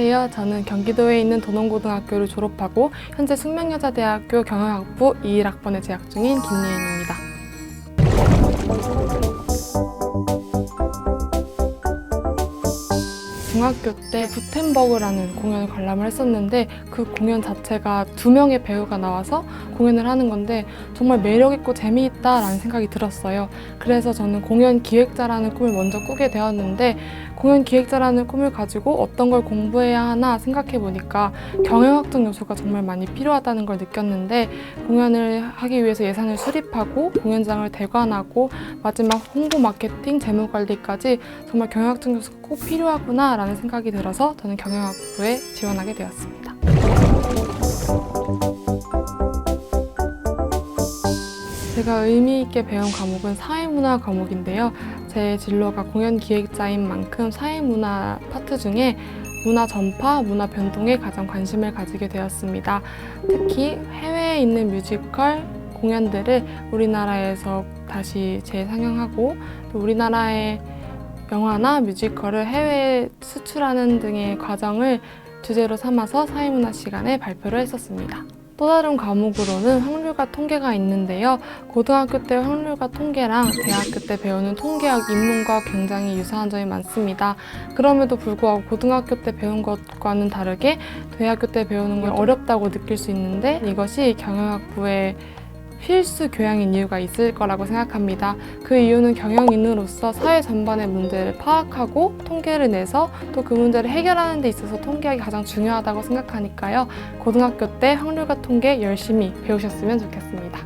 안녕하세요. 저는 경기도에 있는 도농고등학교를 졸업하고 현재 숙명여자대학교 경영학부 21학번에 재학 중인 김예인입니다. 중학교 때 구텐버그라는 공연을 관람을 했었는데 그 공연 자체가 2명의 배우가 나와서 공연을 하는 건데 정말 매력있고 재미있다라는 생각이 들었어요. 그래서 저는 공연 기획자라는 꿈을 먼저 꾸게 되었는데 공연 기획자라는 꿈을 가지고 어떤 걸 공부해야 하나 생각해 보니까 경영학적 요소가 정말 많이 필요하다는 걸 느꼈는데 공연을 하기 위해서 예산을 수립하고 공연장을 대관하고 마지막 홍보 마케팅, 재무관리까지 정말 경영학적 요소가 꼭 필요하구나 라는 생각이 들어서 저는 경영학부에 지원하게 되었습니다. 제가 의미 있게 배운 과목은 사회문화 과목인데요. 제 진로가 공연 기획자인 만큼 사회문화 파트 중에 문화 전파, 문화 변동에 가장 관심을 가지게 되었습니다. 특히 해외에 있는 뮤지컬 공연들을 우리나라에서 다시 재상영하고 또 우리나라의 영화나 뮤지컬을 해외에 수출하는 등의 과정을 주제로 삼아서 사회문화 시간에 발표를 했었습니다. 또 다른 과목으로는 확률과 통계가 있는데요. 고등학교 때 확률과 통계랑 대학교 때 배우는 통계학 입문과 굉장히 유사한 점이 많습니다. 그럼에도 불구하고 고등학교 때 배운 것과는 다르게 대학교 때 배우는 게 어렵다고 느낄 수 있는데 이것이 경영학부의 필수 교양인 이유가 있을 거라고 생각합니다. 그 이유는 경영인으로서 사회 전반의 문제를 파악하고 통계를 내서 또 그 문제를 해결하는 데 있어서 통계학이 가장 중요하다고 생각하니까요. 고등학교 때 확률과 통계 열심히 배우셨으면 좋겠습니다.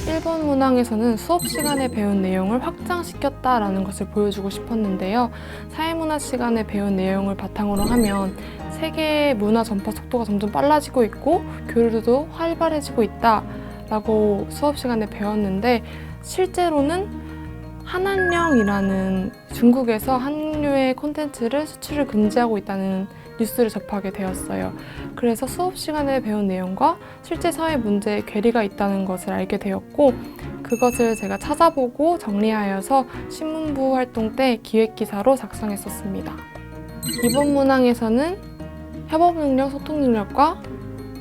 일본 문항에서는 수업 시간에 배운 내용을 확장시켰다라는 것을 보여주고 싶었는데요. 사회문화 시간에 배운 내용을 바탕으로 하면 세계의 문화 전파 속도가 점점 빨라지고 있고 교류도 활발해지고 있다라고 수업 시간에 배웠는데 실제로는 한한령이라는 중국에서 한류의 콘텐츠를 수출을 금지하고 있다는 뉴스를 접하게 되었어요. 그래서 수업 시간에 배운 내용과 실제 사회 문제에 괴리가 있다는 것을 알게 되었고 그것을 제가 찾아보고 정리하여서 신문부 활동 때 기획기사로 작성했었습니다. 이번 문항에서는 협업 능력, 소통 능력과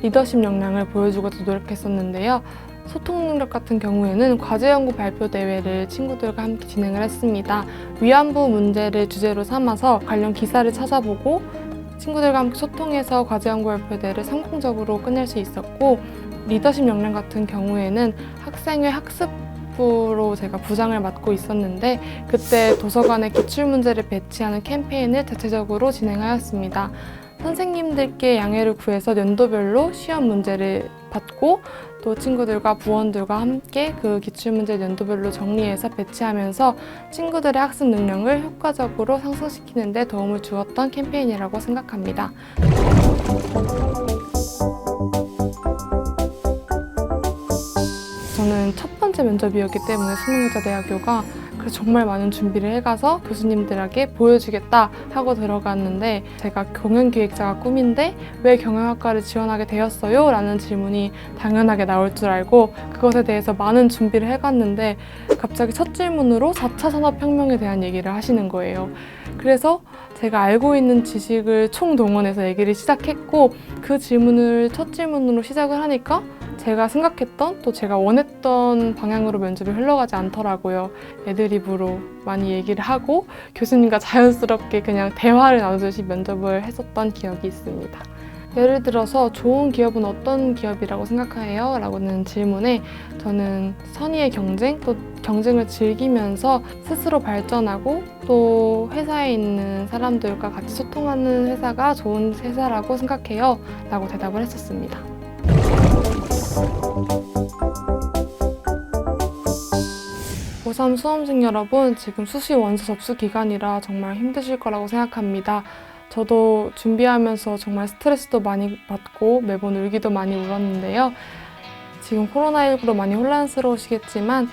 리더십 역량을 보여주고도 노력했었는데요. 소통 능력 같은 경우에는 과제 연구 발표 대회를 친구들과 함께 진행을 했습니다. 위안부 문제를 주제로 삼아서 관련 기사를 찾아보고 친구들과 함께 소통해서 과제 연구 발표 대회를 성공적으로 끝낼 수 있었고 리더십 역량 같은 경우에는 학생회 학습부로 제가 부장을 맡고 있었는데 그때 도서관에 기출문제를 배치하는 캠페인을 자체적으로 진행하였습니다. 선생님들께 양해를 구해서 연도별로 시험 문제를 받고 또 친구들과 부원들과 함께 그 기출문제를 연도별로 정리해서 배치하면서 친구들의 학습 능력을 효과적으로 상승시키는 데 도움을 주었던 캠페인이라고 생각합니다. 저는 첫 번째 면접이었기 때문에 숙명여자대학교가 정말 많은 준비를 해가서 교수님들에게 보여주겠다 하고 들어갔는데 제가 공연기획자가 꿈인데 왜 경영학과를 지원하게 되었어요? 라는 질문이 당연하게 나올 줄 알고 그것에 대해서 많은 준비를 해갔는데 갑자기 첫 질문으로 4차 산업혁명에 대한 얘기를 하시는 거예요. 그래서 제가 알고 있는 지식을 총동원해서 얘기를 시작했고 그 질문을 첫 질문으로 시작을 하니까 제가 생각했던 또 제가 원했던 방향으로 면접이 흘러가지 않더라고요. 애드리브로 많이 얘기를 하고 교수님과 자연스럽게 그냥 대화를 나누듯이 면접을 했었던 기억이 있습니다. 예를 들어서 좋은 기업은 어떤 기업이라고 생각해요? 라고는 질문에 저는 선의의 경쟁, 또 경쟁을 즐기면서 스스로 발전하고 또 회사에 있는 사람들과 같이 소통하는 회사가 좋은 회사라고 생각해요. 라고 대답을 했었습니다. 고3 수험생 여러분, 지금 수시 원서 접수 기간이라 정말 힘드실 거라고 생각합니다. 저도 준비하면서 정말 스트레스도 많이 받고 매번 울기도 많이 울었는데요. 지금 코로나19로 많이 혼란스러우시겠지만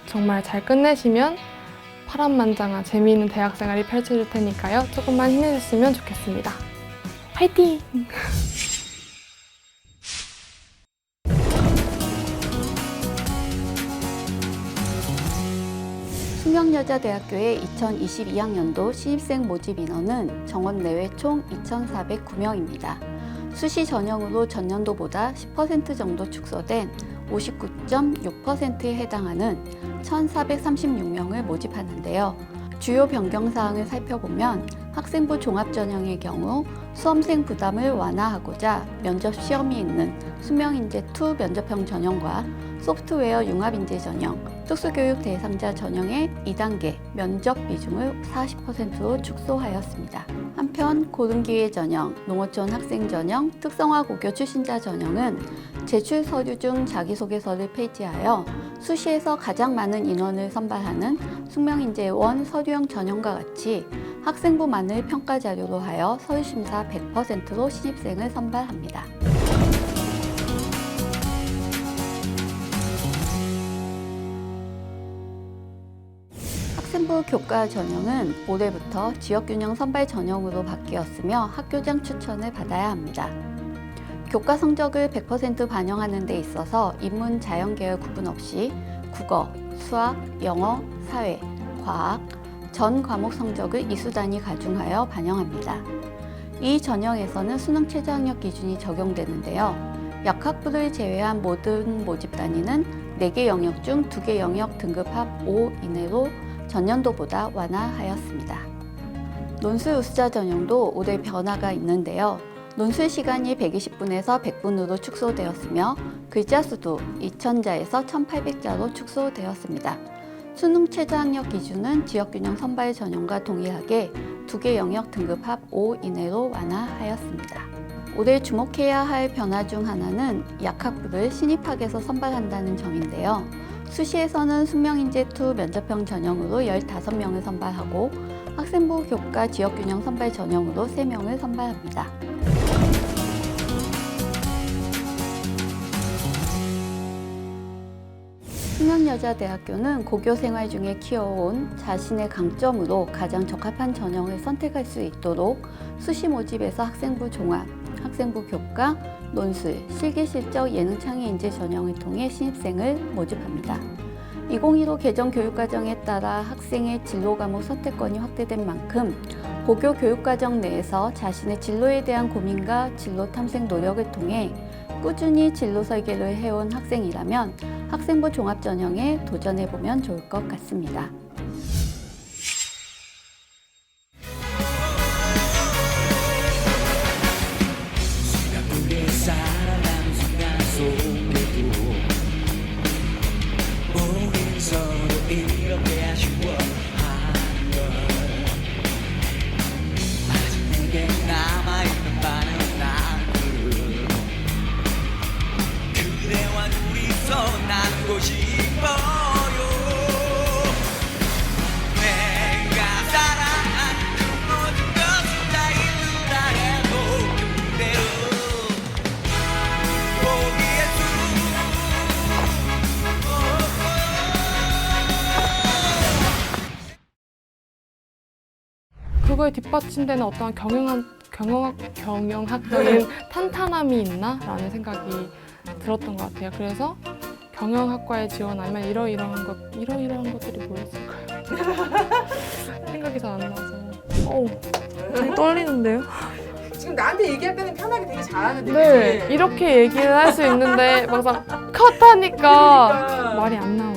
정말 잘 끝내시면 파란만장한 재미있는 대학생활이 펼쳐질 테니까요. 조금만 힘내셨으면 좋겠습니다. 화이팅! 숙명여자대학교의 2022학년도 신입생 모집 인원은 정원 내외 총 2,409명입니다. 수시 전형으로 전년도보다 10% 정도 축소된 59.6%에 해당하는 1,436명을 모집하는데요. 주요 변경사항을 살펴보면 학생부 종합전형의 경우 수험생 부담을 완화하고자 면접 시험이 있는 수명인재2 면접형 전형과 소프트웨어 융합인재 전형, 특수교육 대상자 전형의 2단계 면접 비중을 40%로 축소하였습니다. 한편 고등기회 전형, 농어촌 학생 전형, 특성화 고교 출신자 전형은 제출 서류 중 자기소개서를 폐지하여 수시에서 가장 많은 인원을 선발하는 숙명인재1 서류형 전형과 같이 학생부만을 평가 자료로 하여 서류심사 100%로 신입생을 선발합니다. 학생부 교과 전형은 올해부터 지역균형 선발 전형으로 바뀌었으며 학교장 추천을 받아야 합니다. 교과 성적을 100% 반영하는 데 있어서 인문, 자연 계열 구분 없이 국어, 수학, 영어, 사회, 과학, 전 과목 성적을 이수 단위 가중하여 반영합니다. 이 전형에서는 수능 최저학력 기준이 적용되는데요. 약학부를 제외한 모든 모집 단위는 4개 영역 중 2개 영역 등급합 5 이내로 전년도보다 완화하였습니다. 논술 우수자 전형도 올해 변화가 있는데요. 논술 시간이 120분에서 100분으로 축소되었으며 글자 수도 2,000자에서 1,800자로 축소되었습니다. 수능 최저학력 기준은 지역균형 선발 전형과 동일하게 2개 영역 등급합 5 이내로 완화하였습니다. 올해 주목해야 할 변화 중 하나는 약학부를 신입학에서 선발한다는 점인데요. 수시에서는 숙명인재2 면접형 전형으로 15명을 선발하고 학생부 교과 지역균형 선발 전형으로 3명을 선발합니다. 숙명여자대학교는 고교 생활 중에 키워온 자신의 강점으로 가장 적합한 전형을 선택할 수 있도록 수시 모집에서 학생부 종합, 학생부 교과, 논술, 실기실적 예능창의 인재 전형을 통해 신입생을 모집합니다. 2015 개정 교육과정에 따라 학생의 진로 과목 선택권이 확대된 만큼 고교 교육과정 내에서 자신의 진로에 대한 고민과 진로 탐색 노력을 통해 꾸준히 진로 설계를 해온 학생이라면 학생부 종합 전형에 도전해보면 좋을 것 같습니다. 그거에 뒷받침되는 어떤 경영학적인 탄탄함이 있나? 라는 생각이 들었던 것 같아요. 그래서 경영학과에 지원하면 이러이러한 것들이 뭐였을까요? 생각이 잘 안 나서 되게 떨리는데요? 지금 나한테 얘기할 때는 편하게 되게 잘하는데 네, 그치? 이렇게 얘기를 할 수 있는데 막상 컷하니까 말이 안 나와요.